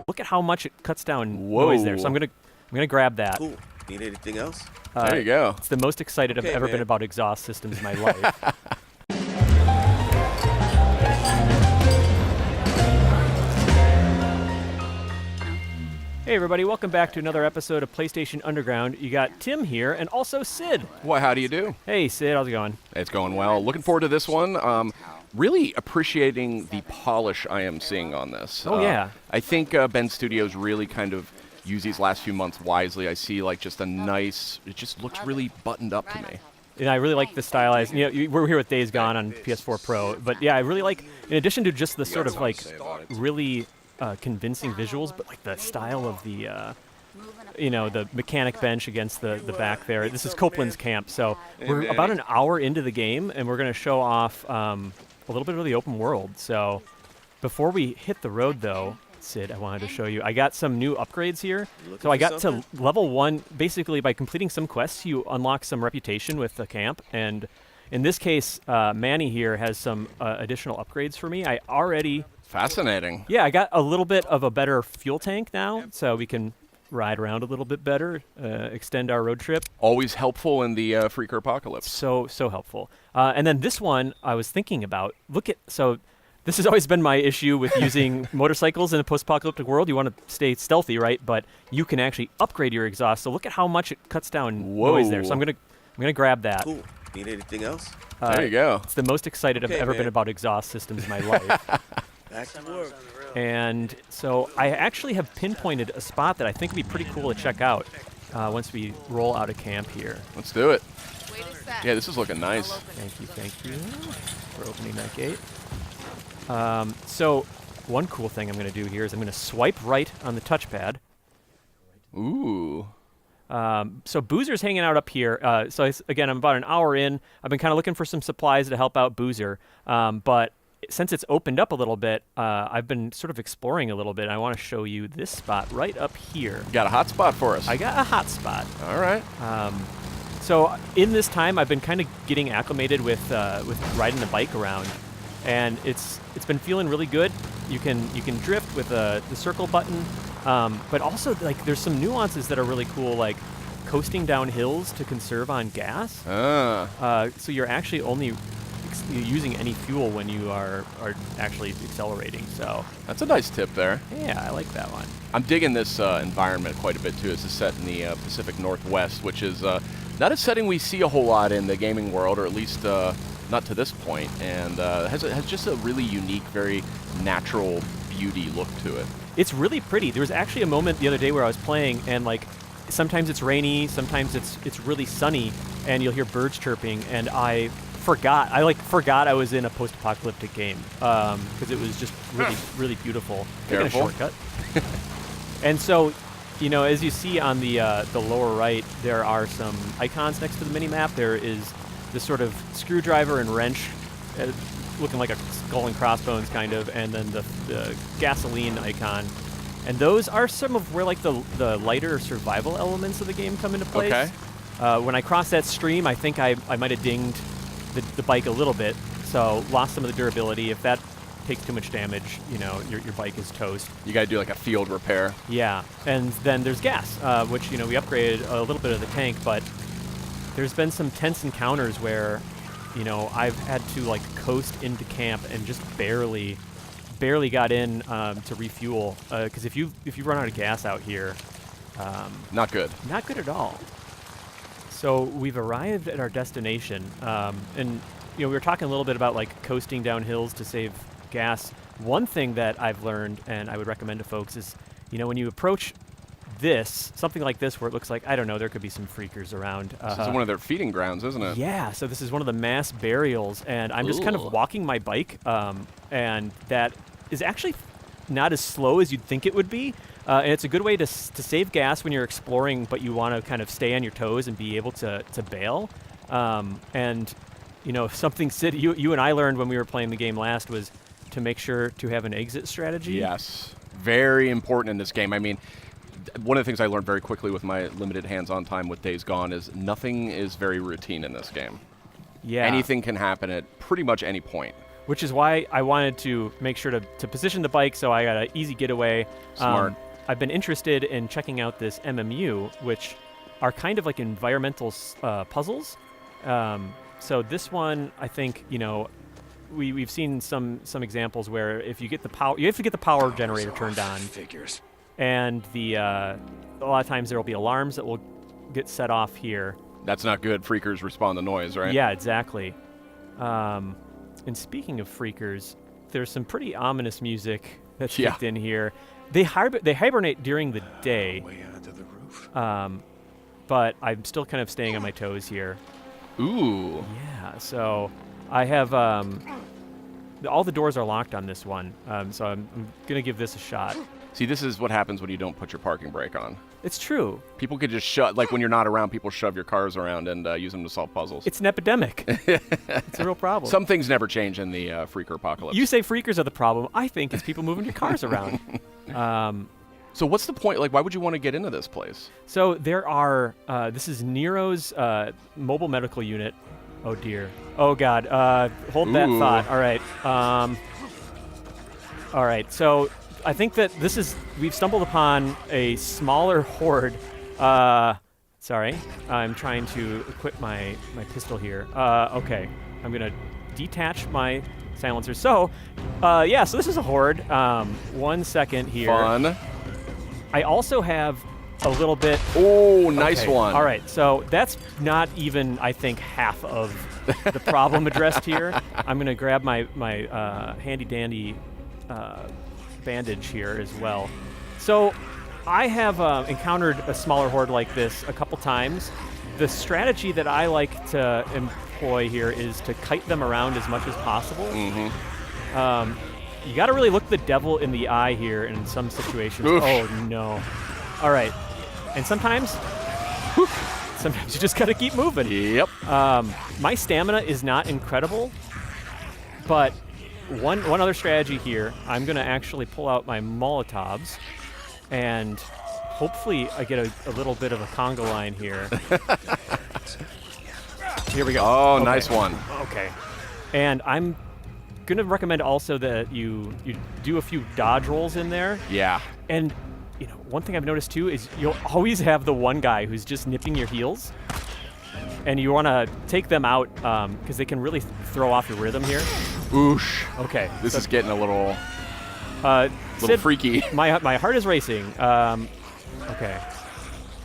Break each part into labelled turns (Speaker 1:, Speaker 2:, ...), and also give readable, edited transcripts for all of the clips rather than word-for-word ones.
Speaker 1: Look at how much it cuts down noise there. So I'm gonna grab that.
Speaker 2: Cool. Need anything else?
Speaker 3: There you go.
Speaker 1: It's the most excited I've ever been about exhaust systems in my life. Hey everybody, welcome back to another episode of PlayStation Underground. You got Tim here and also Sid.
Speaker 3: Well, how do you do?
Speaker 1: Hey Sid, how's it going?
Speaker 3: It's going well. Looking forward to this one. Really appreciating the polish I am seeing on this.
Speaker 1: Oh yeah.
Speaker 3: I think Ben Studios really kind of used these last few months wisely. I see like just a nice, it just looks really buttoned up to me.
Speaker 1: And I really like the stylized, we're here with Days Gone on PS4 Pro, but yeah, I really like, in addition to just the sort of like really convincing visuals, but like the style of the, the mechanic bench against the back there. This is Copeland's camp, so we're about an hour into the game, and we're going to show off a little bit of the open world. So before we hit the road, though, Sid, I wanted to show you. I got some new upgrades here. So I got to level 1. Basically, by completing some quests, you unlock some reputation with the camp. And in this case, Manny here has some additional upgrades for me. I already...
Speaker 3: Fascinating.
Speaker 1: Yeah, I got a little bit of a better fuel tank now, so we can ride around a little bit better, extend our road trip.
Speaker 3: Always helpful in the freaker apocalypse.
Speaker 1: So helpful. And then this one I was thinking about. So this has always been my issue with using motorcycles in a post-apocalyptic world. You want to stay stealthy, right? But you can actually upgrade your exhaust. So look at how much it cuts down noise there. So I'm gonna grab that.
Speaker 2: Cool. Need anything else?
Speaker 3: There you go.
Speaker 1: It's the most excited I've ever been about exhaust systems in my life.
Speaker 2: Back to work.
Speaker 1: And so I actually have pinpointed a spot that I think would be pretty cool to check out once we roll out of camp here.
Speaker 3: Let's do it. Yeah, this is looking nice.
Speaker 1: Thank you for opening that gate. So one cool thing I'm going to do here is I'm going to swipe right on the touchpad.
Speaker 3: Ooh.
Speaker 1: So Boozer's hanging out up here. Again, I'm about an hour in. I've been kind of looking for some supplies to help out Boozer. But since it's opened up a little bit, I've been sort of exploring a little bit. I want to show you this spot right up here.
Speaker 3: You got a hot spot for us.
Speaker 1: I got a hot spot.
Speaker 3: All right.
Speaker 1: So in this time, I've been kind of getting acclimated with riding the bike around, and it's been feeling really good. You can drift with the circle button, but also like there's some nuances that are really cool, like coasting down hills to conserve on gas. So you're actually only using any fuel when you are actually accelerating. So
Speaker 3: that's a nice tip there.
Speaker 1: Yeah, I like that one.
Speaker 3: I'm digging this environment quite a bit too. This is set in the Pacific Northwest, which is not a setting we see a whole lot in the gaming world, or at least not to this point, and has just a really unique, very natural beauty look to it. It's really pretty. There was actually a moment the other day where I was playing, and like sometimes it's rainy, sometimes it's really sunny, and you'll hear birds chirping, and I forgot I was in a post-apocalyptic game because it was just really beautiful. Taking a shortcut. And so, as you see on the lower right, there are some icons next to the mini-map. There is this sort of screwdriver and wrench, looking like a skull and crossbones kind of, and then the gasoline icon. And those are some of where like the lighter survival elements of the game come into place. Okay.
Speaker 1: When I crossed that stream, I think I might have dinged the bike a little bit, so lost some of the durability. If that takes too much damage, your bike is toast. You got to do like a field repair. Yeah, and then there's gas, which we upgraded a little bit of the tank, but there's been some tense encounters where, I've had to like coast into camp and just barely got in to refuel, because if you run out of gas out here, not good at all. So we've arrived at our destination, and we were talking a little bit about like coasting down hills to save gas. One thing that I've learned, and I would recommend to folks, is when you approach something like this, where it looks like, I don't know, there could be some freakers around.
Speaker 3: This is one of their feeding grounds, isn't it? Yeah.
Speaker 1: So this is one of the mass burials, and I'm just kind of walking my bike, and that is actually not as slow as you'd think it would be. And it's a good way to save gas when you're exploring, but you want to kind of stay on your toes and be able to bail. And something Sid, you and I learned when we were playing the game last was to make sure to have an exit strategy.
Speaker 3: Yes, very important in this game. I mean, one of the things I learned very quickly with my limited hands-on time with Days Gone is nothing is very routine in this game. Yeah. Anything can happen at pretty much any point.
Speaker 1: which is why I wanted to make sure to position the bike so I got an easy getaway.
Speaker 3: Smart.
Speaker 1: I've been interested in checking out this MMU, which are kind of like environmental puzzles. So this one, I think, you know, we've seen some examples where if you get the power, you have to get the power generator turned on.
Speaker 4: Figures.
Speaker 1: And a lot of times there will be alarms that will get set off here.
Speaker 3: That's not good. Freakers respond to noise, right?
Speaker 1: Yeah, exactly. And speaking of freakers, there's some pretty ominous music that's kicked in here. They hibernate during the day.
Speaker 4: Way onto the roof.
Speaker 1: But I'm still kind of staying on my toes here.
Speaker 3: Ooh.
Speaker 1: Yeah, so I have all the doors are locked on this one, so I'm gonna give this a shot.
Speaker 3: See, this is what happens when you don't put your parking brake on.
Speaker 1: It's true.
Speaker 3: People could just shove, like when you're not around, people shove your cars around and use them to solve puzzles.
Speaker 1: It's an epidemic. It's a real problem.
Speaker 3: Some things never change in the freaker apocalypse.
Speaker 1: You say freakers are the problem. I think it's people moving your cars around.
Speaker 3: So what's the point? Like, why would you want to get into this place?
Speaker 1: So there are, this is Nero's mobile medical unit. Oh, dear. Oh, God. Hold that thought. All right. All right. So I think that we've stumbled upon a smaller horde. Sorry. I'm trying to equip my pistol here. Okay. I'm going to detach my silencer. So, so this is a horde. 1 second here.
Speaker 3: Fun.
Speaker 1: I also have a little bit.
Speaker 3: Oh, nice one.
Speaker 1: All right, so that's not even, I think, half of the problem addressed here. I'm going to grab my handy-dandy bandage here as well. So I have encountered a smaller horde like this a couple times. The strategy that I like to employ here is to kite them around as much as possible.
Speaker 3: Mm-hmm.
Speaker 1: You got to really look the devil in the eye here in some situations.
Speaker 3: Oof.
Speaker 1: Oh, no. All right. And sometimes you just got to keep moving.
Speaker 3: Yep.
Speaker 1: My stamina is not incredible, but one other strategy here, I'm going to actually pull out my Molotovs, and hopefully I get a little bit of a conga line here. Here we go.
Speaker 3: Oh,
Speaker 1: okay.
Speaker 3: Nice one.
Speaker 1: Okay. And I'm going to recommend also that you do a few dodge rolls in there.
Speaker 3: Yeah.
Speaker 1: And you know, one thing I've noticed too is you'll always have the one guy who's just nipping your heels, and you want to take them out because they can really throw off your rhythm here.
Speaker 3: Oosh.
Speaker 1: Okay.
Speaker 3: This is getting a little
Speaker 1: Sid,
Speaker 3: freaky.
Speaker 1: My heart is racing. Okay.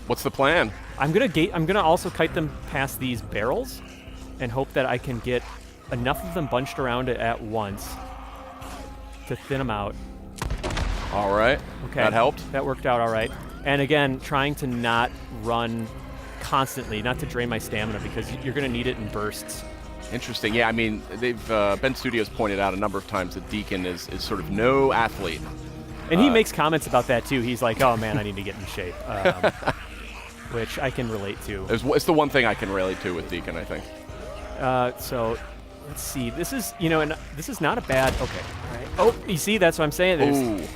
Speaker 3: What's the plan?
Speaker 1: I'm gonna also kite them past these barrels, and hope that I can get enough of them bunched around it at once to thin them out.
Speaker 3: All right.
Speaker 1: Okay.
Speaker 3: That helped.
Speaker 1: That worked out all right. And again, trying to not run constantly, not to drain my stamina, because you're going to need it in bursts.
Speaker 3: Interesting. Yeah, I mean, they've Ben Studios pointed out a number of times that Deacon is sort of no athlete.
Speaker 1: And he makes comments about that too. He's like, "Oh man, I need to get in shape," which I can relate to.
Speaker 3: It's the one thing I can relate to with Deacon, I think.
Speaker 1: So let's see. This is, and this is not a bad. Okay. All right. Oh, you see, that's what I'm saying.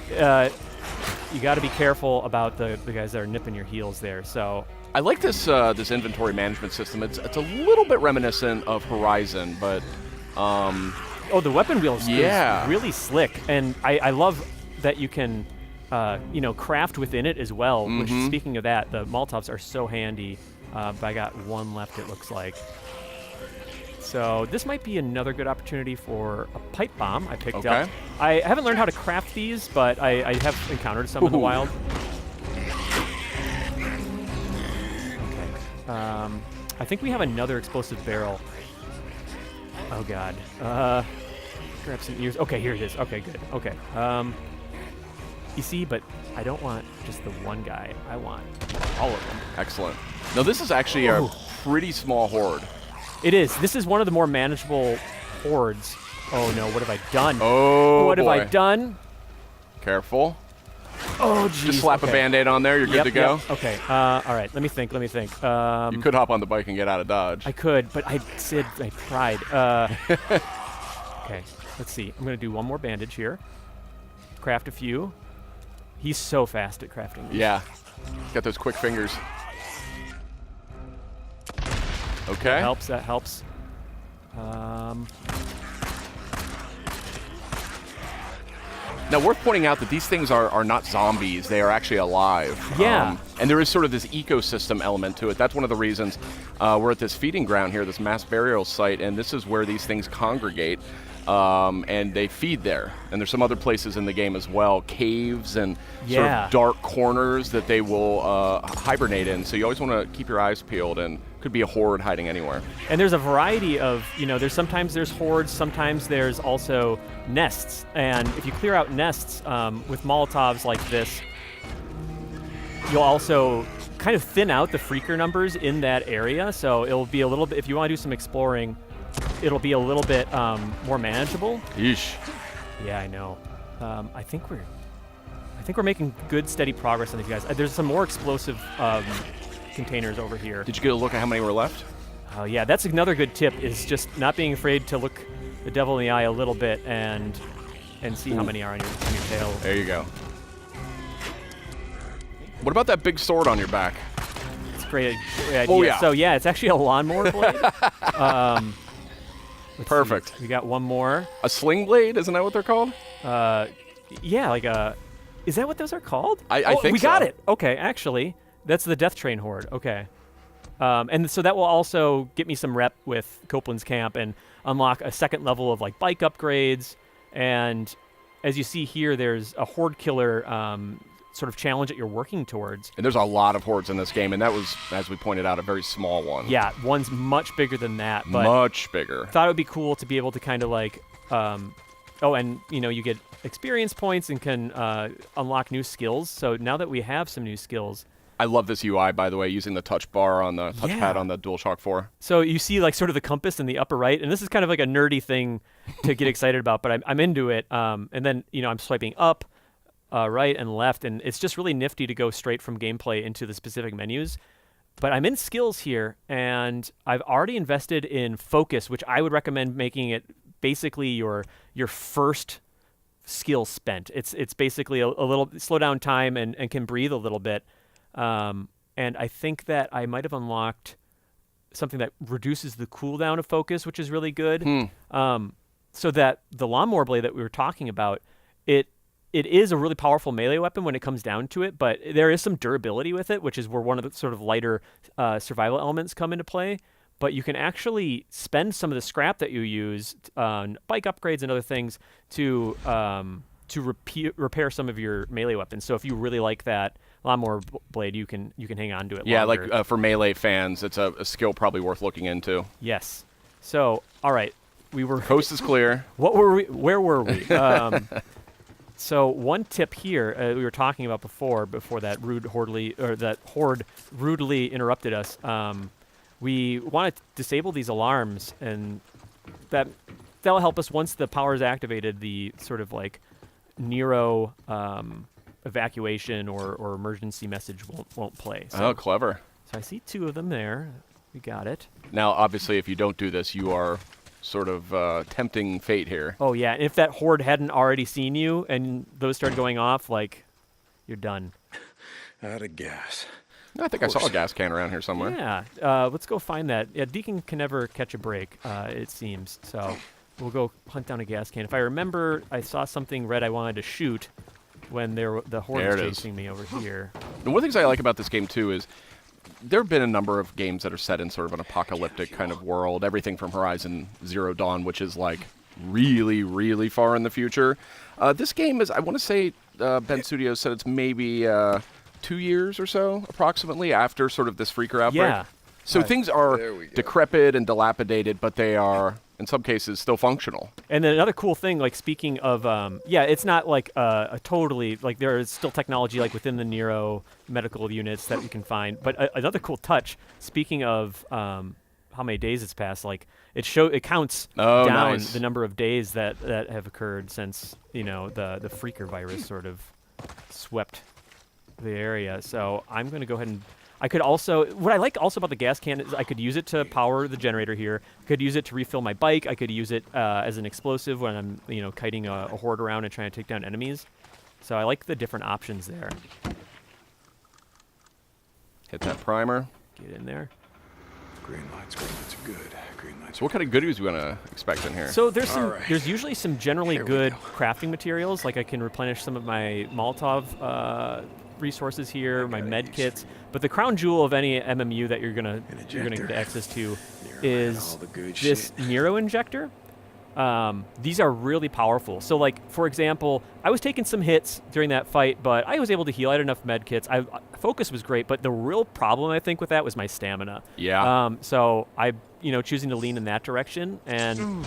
Speaker 1: You got to be careful about the guys that are nipping your heels there. So
Speaker 3: I like this this inventory management system. It's a little bit reminiscent of Horizon, but
Speaker 1: the weapon wheel is really slick, and I love that you can craft within it as well.
Speaker 3: Mm-hmm.
Speaker 1: Which, speaking of that, the Molotovs are so handy. But I got one left, it looks like. So this might be another good opportunity for a pipe bomb I picked up. I haven't learned how to craft these, but I have encountered some in the wild. Okay. I think we have another explosive barrel. Oh, God. Grab some ears. Okay, here it is. Okay, good. Okay. You see, but I don't want just the one guy. I want all of them.
Speaker 3: Excellent. Now, this is actually a pretty small horde.
Speaker 1: It is. This is one of the more manageable hordes. Oh, no. What have I done?
Speaker 3: Oh,
Speaker 1: What have I done?
Speaker 3: Careful.
Speaker 1: Oh, geez.
Speaker 3: Just slap a Band-Aid on there. You're good to go.
Speaker 1: Yep. Okay. All right. Let me think.
Speaker 3: You could hop on the bike and get out of Dodge.
Speaker 1: I could, but I tried. Okay. Let's see. I'm going to do one more bandage here. Craft a few. He's so fast at crafting these.
Speaker 3: Yeah. He's got those quick fingers. Okay.
Speaker 1: That helps.
Speaker 3: Now, worth pointing out that these things are not zombies. They are actually alive.
Speaker 1: Yeah.
Speaker 3: And there is sort of this ecosystem element to it. That's one of the reasons we're at this feeding ground here, this mass burial site, and this is where these things congregate. And they feed there. And there's some other places in the game as well, caves and sort of dark corners that they will hibernate in. So you always want to keep your eyes peeled, and could be a horde hiding anywhere.
Speaker 1: And there's a variety of, sometimes there's hordes, sometimes there's also nests. And if you clear out nests with Molotovs like this, you'll also kind of thin out the freaker numbers in that area. So it'll be a little bit, if you want to do some exploring, it'll be a little bit more manageable.
Speaker 3: Yeesh.
Speaker 1: Yeah, I know. I think we're making good, steady progress on these guys. There's some more explosive containers over here.
Speaker 3: Did you get a look at how many were left?
Speaker 1: Oh yeah, that's another good tip. Is just not being afraid to look the devil in the eye a little bit and see how many are on your tail.
Speaker 3: There you go. What about that big sword on your back?
Speaker 1: It's a great idea.
Speaker 3: Oh yeah.
Speaker 1: So yeah, it's actually a lawnmower blade.
Speaker 3: Perfect.
Speaker 1: See. We got one more.
Speaker 3: A sling blade? Isn't that what they're called?
Speaker 1: Yeah, like a. Is that what those are called?
Speaker 3: I think
Speaker 1: we
Speaker 3: so.
Speaker 1: got it. Okay, actually, that's the Death Train Horde. Okay. And so that will also get me some rep with Copeland's Camp and unlock a second level of like bike upgrades. And as you see here, there's a Horde Killer sort of challenge that you're working towards.
Speaker 3: And there's a lot of hordes in this game, and that was, as we pointed out, a very small one.
Speaker 1: Yeah, one's much bigger than that. But
Speaker 3: much bigger.
Speaker 1: Thought it would be cool to be able to kind of like, and you get experience points and can unlock new skills. So now that we have some new skills.
Speaker 3: I love this UI, by the way, using the touch bar on the touchpad on the DualShock 4.
Speaker 1: So you see like sort of the compass in the upper right, and this is kind of like a nerdy thing to get excited about, but I'm into it. And then, I'm swiping up, right and left, and it's just really nifty to go straight from gameplay into the specific menus. But I'm in skills here, and I've already invested in focus, which I would recommend making it basically your first skill spent. It's basically a little slow down time and can breathe a little bit. And I think that I might have unlocked something that reduces the cooldown of focus, which is really good. So that the lawnmower blade that we were talking about, it is a really powerful melee weapon when it comes down to it, but there is some durability with it, which is where one of the sort of lighter survival elements come into play. But you can actually spend some of the scrap that you use on bike upgrades and other things to repair some of your melee weapons. So if you really like that lawnmower blade, you can hang on to it longer.
Speaker 3: Like for melee fans, it's a skill probably worth looking into.
Speaker 1: Yes. So, all right.
Speaker 3: Coast is clear.
Speaker 1: What were we? Where were we? So one tip here we were talking about before that horde rudely interrupted us. We want to disable these alarms, and that'll help us once the power is activated. The sort of like Nero evacuation or emergency message won't play. So,
Speaker 3: oh, clever.
Speaker 1: So I see two of them there. We got it.
Speaker 3: Now, obviously, if you don't do this, you are sort of tempting fate here.
Speaker 1: Oh, yeah. And if that horde hadn't already seen you and those started going off, like, you're done.
Speaker 2: Out of gas.
Speaker 3: I think I saw a gas can around here somewhere.
Speaker 1: Yeah. Let's go find that. Yeah, Deacon can never catch a break, it seems. So we'll go hunt down a gas can. If I remember, I saw something red I wanted to shoot when the horde was chasing me over here.
Speaker 3: And one of the things I like about this game, too, is there have been a number of games that are set in sort of an apocalyptic kind of world. Everything from Horizon Zero Dawn, which is like really, really far in the future. This game is, I want to say, Ben Studios said it's maybe 2 years or so, approximately, after sort of this freaker outbreak.
Speaker 1: Yeah.
Speaker 3: So things are decrepit and dilapidated, but they are, in some cases, still functional.
Speaker 1: And then another cool thing, like speaking of, it's not like a totally, like there is still technology like within the Nero medical units that you can find. But another cool touch, speaking of how many days it's passed, like it counts down the number of days that have occurred since, the freaker virus sort of swept the area. So I'm going to go ahead and I could also, what I like also about the gas can is I could use it to power the generator here. I could use it to refill my bike. I could use it as an explosive when I'm, kiting a horde around and trying to take down enemies. So I like the different options there.
Speaker 3: Hit that primer.
Speaker 1: Get in there.
Speaker 2: Green lights are good. Green lights.
Speaker 3: So what kind of goodies we want to expect in here?
Speaker 1: So there's some,
Speaker 2: Alright.
Speaker 1: there's usually some generally
Speaker 2: Here we
Speaker 1: good
Speaker 2: go.
Speaker 1: crafting materials. Like I can replenish some of my Molotov resources here, my
Speaker 2: gotta
Speaker 1: med
Speaker 2: use
Speaker 1: kits. But the crown jewel of any MMU that you're gonna
Speaker 2: ejector.
Speaker 1: get access to
Speaker 2: All
Speaker 1: is
Speaker 2: the good
Speaker 1: this
Speaker 2: shit.
Speaker 1: Nero injector. These are really powerful. So like, for example, I was taking some hits during that fight, but I was able to heal. I had enough med kits. Focus was great, but the real problem I think with that was my stamina.
Speaker 3: Yeah.
Speaker 1: So I, choosing to lean in that direction, and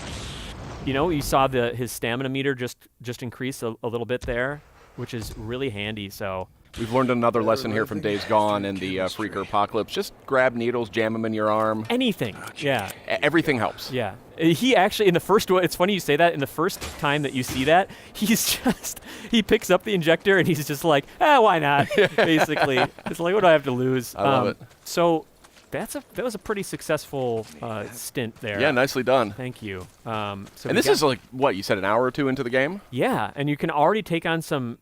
Speaker 1: you saw his stamina meter just increase a little bit there, which is really handy. So
Speaker 3: We've learned another lesson here from Days Gone and the Freaker Apocalypse. Just grab needles, jam them in your arm.
Speaker 1: anything, yeah.
Speaker 3: Everything helps.
Speaker 1: Yeah. He actually, in the first one, it's funny you say that, in the first time that you see that, he picks up the injector and he's just like, why not? Basically. It's like, what do I have to lose?
Speaker 3: I love it.
Speaker 1: So that was a pretty successful stint there.
Speaker 3: Yeah, nicely done.
Speaker 1: Thank you. So
Speaker 3: And this is like, what, you said an hour or two into the game?
Speaker 1: Yeah, and you can already take on some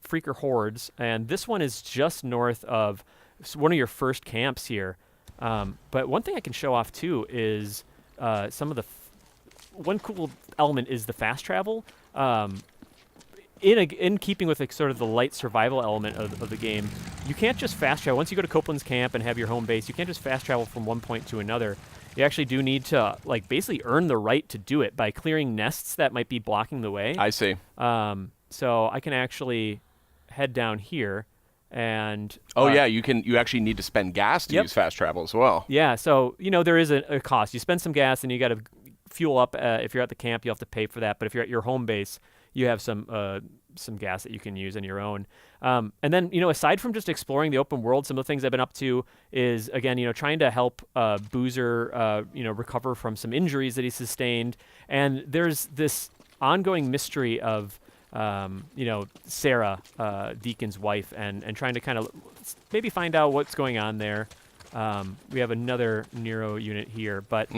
Speaker 1: Freaker hordes, and this one is just north of one of your first camps here. But one thing I can show off too is some of the one cool element is the fast travel. In keeping with sort of the light survival element of the game, you can't just fast travel. Once you go to Copeland's camp and have your home base, you can't just fast travel from one point to another. You actually do need to basically earn the right to do it by clearing nests that might be blocking the way.
Speaker 3: I see.
Speaker 1: So I can actually head down here and
Speaker 3: Yeah, you actually need to spend gas to use fast travel as well.
Speaker 1: yeah, so there is a cost. You spend some gas and you got to fuel up. If you're at the camp, you have to pay for that, but if you're at your home base, you have some gas that you can use on your own. And then aside from just exploring the open world, some of the things I've been up to is again trying to help Boozer recover from some injuries that he sustained, and there's this ongoing mystery of Sarah, Deacon's wife, and trying to kind of maybe find out what's going on there. We have another Nero unit here, but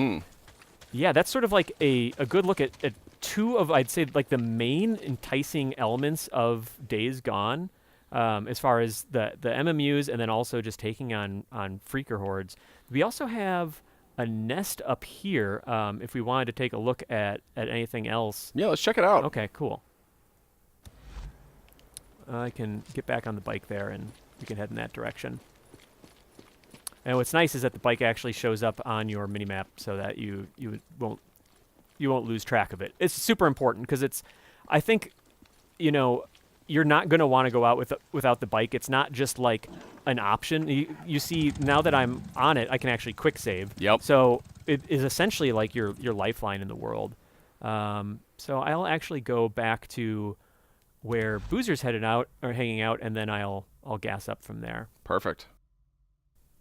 Speaker 1: yeah, that's sort of like a good look at two of, I'd say, like the main enticing elements of Days Gone, as far as the MMUs, and then also just taking on Freaker hordes. We also have a nest up here, if we wanted to take a look at anything else.
Speaker 3: Yeah, let's check it out.
Speaker 1: Okay, cool. I can get back on the bike there, and we can head in that direction. And what's nice is that the bike actually shows up on your minimap, so that you won't lose track of it. It's super important because I think, you're not going to want to go out without the bike. It's not just like an option. You see, now that I'm on it, I can actually quick save.
Speaker 3: Yep.
Speaker 1: So it is essentially like your lifeline in the world. So I'll actually go back to where Boozer's hanging out, and then I'll gas up from there.
Speaker 3: Perfect.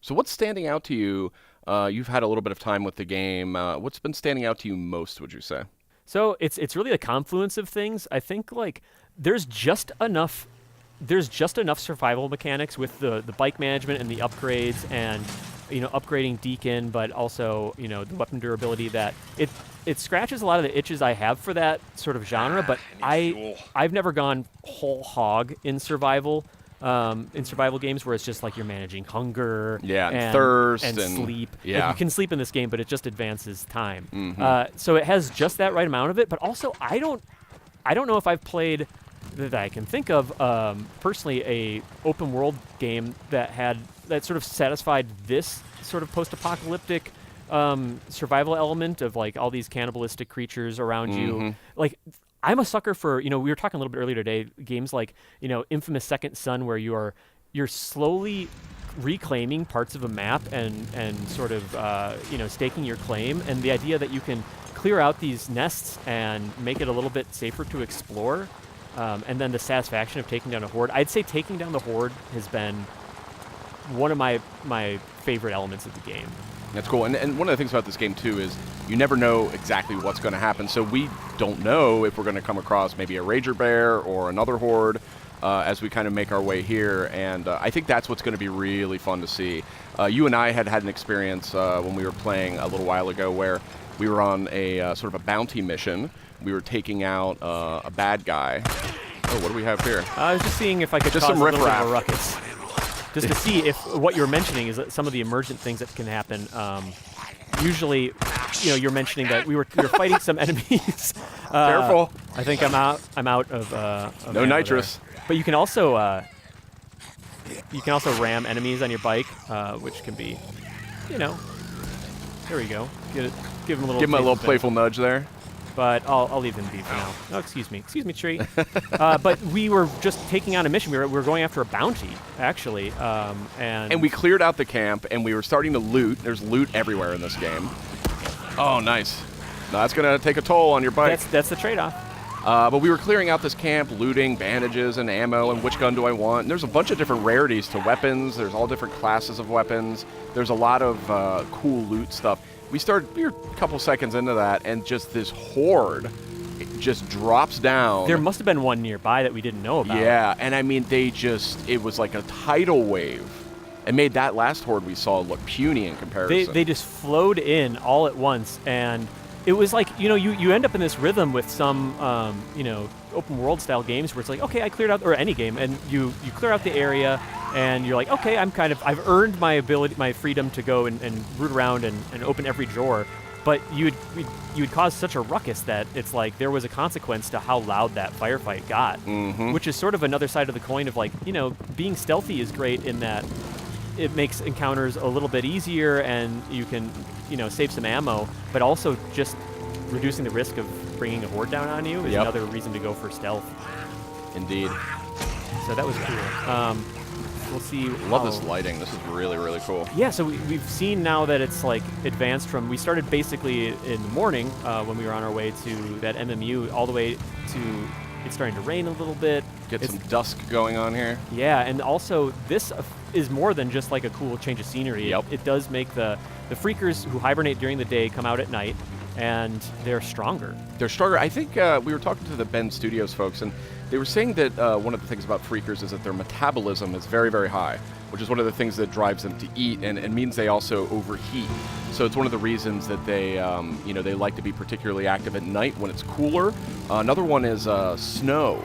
Speaker 3: So what's standing out to you? You've had a little bit of time with the game. What's been standing out to you most, would you say?
Speaker 1: So it's really a confluence of things. I think there's just enough survival mechanics with the bike management and the upgrades, and upgrading Deacon, but also the weapon durability, that it scratches a lot of the itches I have for that sort of genre. But I've never gone whole hog in survival games where it's just like you're managing hunger,
Speaker 3: and thirst
Speaker 1: and sleep.
Speaker 3: Yeah,
Speaker 1: like you can sleep in this game, but it just advances time.
Speaker 3: Mm-hmm.
Speaker 1: So it has just that right amount of it. But also, I don't know if I've played, that I can think of personally, a open world game that sort of satisfied this sort of post-apocalyptic survival element of like all these cannibalistic creatures around you. Like, I'm a sucker for, we were talking a little bit earlier today, games like, Infamous Second Son, where you're slowly reclaiming parts of a map and sort of, staking your claim. And the idea that you can clear out these nests and make it a little bit safer to explore. And then the satisfaction of taking down a horde. I'd say taking down the horde has been one of my favorite elements of the game.
Speaker 3: That's cool. And one of the things about this game, too, is you never know exactly what's going to happen. So we don't know if we're going to come across maybe a Rager Bear or another horde as we kind of make our way here. And I think that's what's going to be really fun to see. You and I had an experience when we were playing a little while ago where we were on a sort of a bounty mission. We were taking out a bad guy. Oh, what do we have here?
Speaker 1: I was just seeing if I could
Speaker 3: just
Speaker 1: cause
Speaker 3: some
Speaker 1: a little bit of
Speaker 3: riffraff.
Speaker 1: a ruckus. just to see if what you're mentioning is some of the emergent things that can happen. Usually, you're mentioning that you're fighting some enemies.
Speaker 3: Careful.
Speaker 1: I think I'm out of
Speaker 3: no nitrous.
Speaker 1: There. But you can also ram enemies on your bike, which can be, there we go. Give them a little
Speaker 3: playful nudge there.
Speaker 1: But I'll leave them be for now. Oh, excuse me, tree. But we were just taking on a mission. We were going after a bounty, actually, and
Speaker 3: we cleared out the camp, and we were starting to loot. There's loot everywhere in this game. Oh, nice. No, that's gonna take a toll on your bike.
Speaker 1: That's the trade-off.
Speaker 3: But we were clearing out this camp, looting bandages and ammo, and which gun do I want? And there's a bunch of different rarities to weapons. There's all different classes of weapons. There's a lot of cool loot stuff. We were a couple seconds into that, and just this horde just drops down.
Speaker 1: There must have been one nearby that we didn't know about.
Speaker 3: Yeah, and I mean, it was like a tidal wave. It made that last horde we saw look puny in comparison.
Speaker 1: They just flowed in all at once, and it was like, you end up in this rhythm with some, open world style games where it's like, okay, I cleared out, or any game, and you clear out the area, and you're like, okay, I've earned my freedom to go and root around and open every drawer. But you would cause such a ruckus that it's like there was a consequence to how loud that firefight got, which is sort of another side of the coin of like, being stealthy is great in that it makes encounters a little bit easier and you can, save some ammo, but also just reducing the risk of bringing a horde down on you is another reason to go for stealth.
Speaker 3: Indeed.
Speaker 1: So that was cool. We'll see.
Speaker 3: Love this lighting. This is really, really cool.
Speaker 1: Yeah, so we've seen now that it's like advanced from, we started basically in the morning when we were on our way to that MMU all the way to it's starting to rain a little bit.
Speaker 3: Get some dusk going on here.
Speaker 1: Yeah, and also this is more than just like a cool change of scenery.
Speaker 3: Yep.
Speaker 1: It does make the freakers who hibernate during the day come out at night, and they're stronger.
Speaker 3: They're stronger. I think we were talking to the Bend Studios folks, and they were saying that one of the things about freakers is that their metabolism is very, very high, which is one of the things that drives them to eat, and it means they also overheat. So it's one of the reasons that they, they like to be particularly active at night when it's cooler. Another one is snow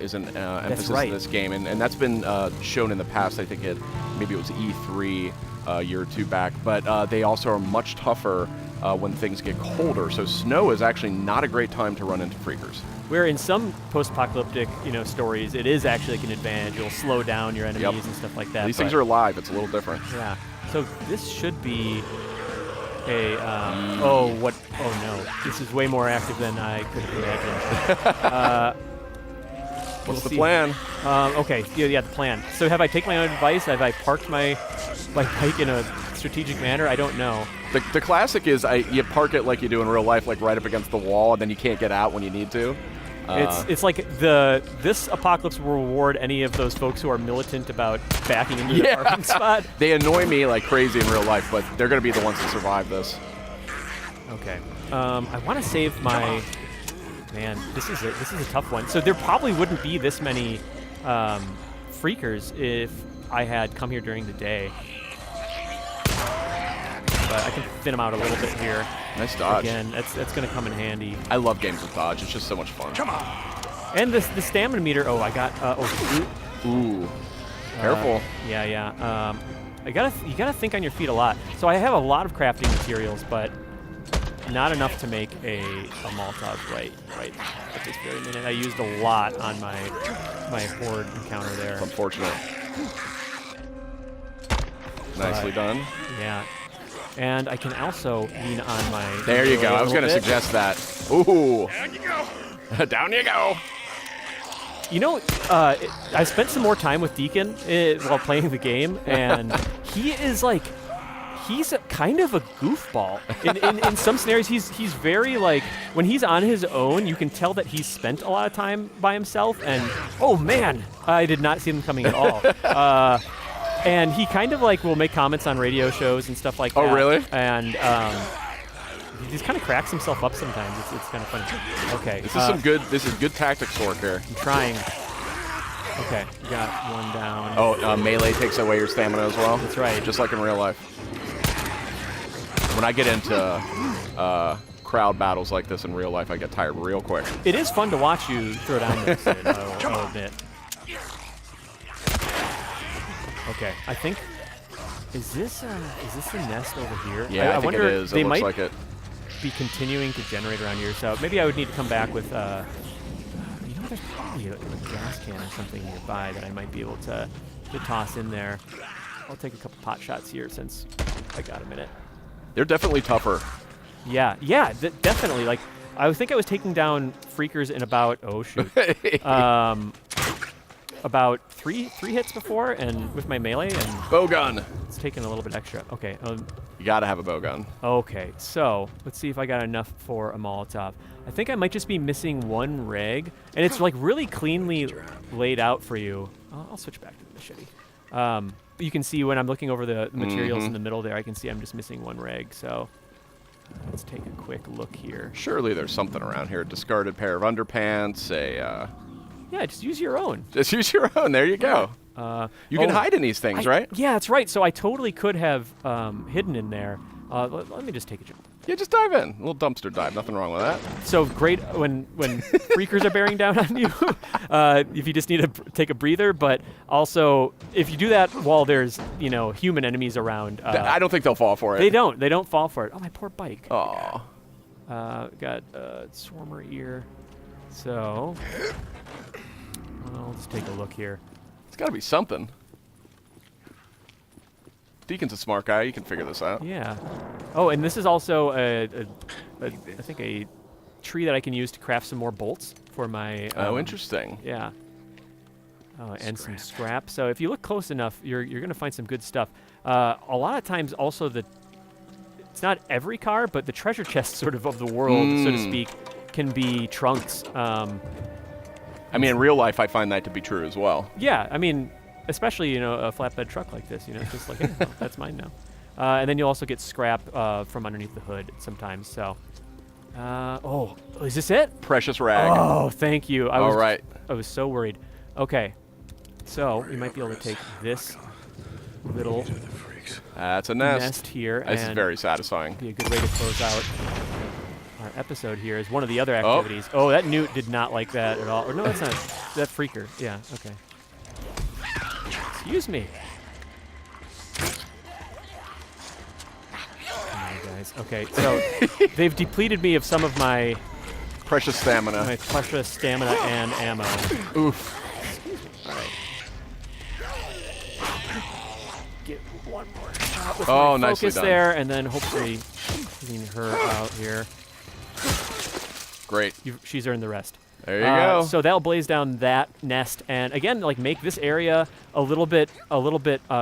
Speaker 3: is an emphasis in this game, and that's been shown in the past. I think maybe it was E3 a year or two back, but they also are much tougher when things get colder. So snow is actually not a great time to run into freakers.
Speaker 1: Where in some post-apocalyptic, stories, it is actually like an advantage. It'll slow down your enemies and stuff like that.
Speaker 3: These things are alive. It's a little different.
Speaker 1: Yeah. So this should be a. Oh no! This is way more active than I could have imagined.
Speaker 3: What's the plan?
Speaker 1: Okay. Yeah, the plan. So have I taken my own advice? Have I parked my bike in a strategic manner? I don't know.
Speaker 3: The classic is you park it like you do in real life, like right up against the wall, and then you can't get out when you need to.
Speaker 1: It's like this apocalypse will reward any of those folks who are militant about backing into the parking spot. They
Speaker 3: annoy me like crazy in real life, but they're going to be the ones to survive this.
Speaker 1: Okay. I want to save my. Man, this is a tough one. So there probably wouldn't be this many freakers if I had come here during the day. But I can thin them out a little bit here.
Speaker 3: Nice dodge.
Speaker 1: Again, that's going to come in handy.
Speaker 3: I love games with dodge. It's just so much fun.
Speaker 2: Come on.
Speaker 1: And the stamina meter. Oh, I got.
Speaker 3: Ooh. Careful.
Speaker 1: Yeah. You gotta think on your feet a lot. So I have a lot of crafting materials, but not enough to make a Molotov right at this very minute. I used a lot on my horde encounter there.
Speaker 3: It's unfortunate. Nicely done.
Speaker 1: Yeah. And I can also lean on my...
Speaker 3: There you go. I was going to suggest that. Ooh.
Speaker 2: Down you go.
Speaker 3: Down you go.
Speaker 1: I spent some more time with Deacon while playing the game, and he is like... He's kind of a goofball. In some scenarios, he's very like... When he's on his own, you can tell that he's spent a lot of time by himself, and... Oh, man! I did not see them coming at all. And he kind of like will make comments on radio shows and stuff like that.
Speaker 3: Oh, really?
Speaker 1: And he just kind of cracks himself up sometimes. It's kind of funny. Okay.
Speaker 3: This is good tactics work here.
Speaker 1: I'm trying. Okay, you got one down.
Speaker 3: Oh, melee takes away your stamina as well?
Speaker 1: That's right.
Speaker 3: Just like in real life. When I get into crowd battles like this in real life, I get tired real quick.
Speaker 1: It is fun to watch you throw down this, I'll admit. Okay, I think. Is this the nest over here?
Speaker 3: Yeah, I think
Speaker 1: wonder
Speaker 3: it is.
Speaker 1: They
Speaker 3: It looks
Speaker 1: might
Speaker 3: like it.
Speaker 1: be continuing to generate around here, so maybe I would need to come back with. You know, there's probably a gas can or something nearby that I might be able to toss in there. I'll take a couple pot shots here since I got a minute.
Speaker 3: They're definitely tougher.
Speaker 1: Yeah, definitely. Like, I think I was taking down freakers in about about three hits before, and with my melee, and
Speaker 3: Bowgun.
Speaker 1: it's taking a little bit extra. Okay.
Speaker 3: You gotta have a bowgun.
Speaker 1: Okay. So let's see if I got enough for a Molotov. I think I might just be missing one reg, and it's like really cleanly laid out for you. I'll switch back to the machete. You can see when I'm looking over the materials in the middle there, I can see I'm just missing one reg. So let's take a quick look here.
Speaker 3: Surely there's something around here. Discarded pair of underpants.
Speaker 1: Yeah, just use your own.
Speaker 3: Just use your own. There you go. You can hide in these things, right?
Speaker 1: Yeah, that's right. So I totally could have hidden in there. Let me just take a jump.
Speaker 3: Yeah, just dive in. A little dumpster dive. Nothing wrong with that.
Speaker 1: So great when freakers are bearing down on you, if you just need to take a breather. But also, if you do that while there's human enemies around,
Speaker 3: I don't think they'll fall for it.
Speaker 1: They don't. They don't fall for it. Oh, my poor bike.
Speaker 3: Aw.
Speaker 1: Got Swarmer ear. So I'll just take a look here.
Speaker 3: It's got to be something. Deacon's a smart guy. You can figure this out.
Speaker 1: Yeah. Oh, and this is also I think a tree that I can use to craft some more bolts for my.
Speaker 3: Oh, interesting.
Speaker 1: Yeah. And some scrap. So if you look close enough, you're gonna find some good stuff. A lot of times, also it's not every car, but the treasure chest sort of the world, so to speak, can be trunks.
Speaker 3: I mean, in real life, I find that to be true as well.
Speaker 1: Yeah, I mean, especially a flatbed truck like this. It's just like, hey, well, that's mine now. And then you'll also get scrap from underneath the hood sometimes. So, is this it?
Speaker 3: Precious rag.
Speaker 1: Oh, thank you.
Speaker 3: All right.
Speaker 1: I was so worried. Okay, so we might be able to take this little
Speaker 3: That's a nest.
Speaker 1: here.
Speaker 3: This is very satisfying.
Speaker 1: Be a good way to close out our episode here. Is one of the other activities. Oh, that newt did not like that at all. Or no, that's not. That freaker. Yeah. Okay. Excuse me. Guys. Okay, so they've depleted me of some of my
Speaker 3: precious stamina.
Speaker 1: My precious stamina and ammo.
Speaker 3: Oof.
Speaker 1: Excuse me. All right. Get one more shot with my
Speaker 3: nicely
Speaker 1: focus
Speaker 3: done.
Speaker 1: there, and then hopefully getting her out here.
Speaker 3: Great.
Speaker 1: She's earned the rest.
Speaker 3: There you go.
Speaker 1: So that'll blaze down that nest, and again, like make this area a little bit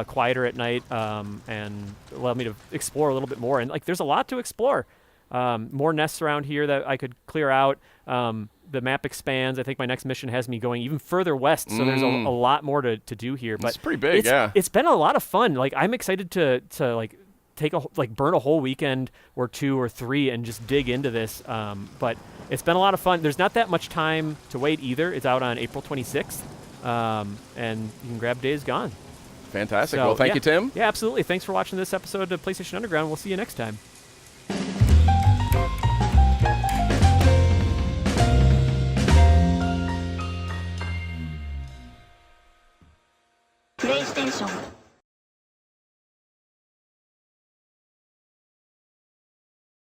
Speaker 1: quieter at night, and allow me to explore a little bit more. And like, there's a lot to explore. More nests around here that I could clear out. The map expands. I think my next mission has me going even further west, so there's a lot more to do here. But
Speaker 3: it's pretty big, yeah.
Speaker 1: It's been a lot of fun. Like, I'm excited to like burn a whole weekend or 2 or 3 and just dig into this. But it's been a lot of fun. There's not that much time to wait either. It's out on April 26th, and you can grab Days Gone.
Speaker 3: Fantastic.
Speaker 1: So,
Speaker 3: well, thank you, Tim.
Speaker 1: Yeah, absolutely. Thanks for watching this episode of PlayStation Underground. We'll see you next time.
Speaker 4: PlayStation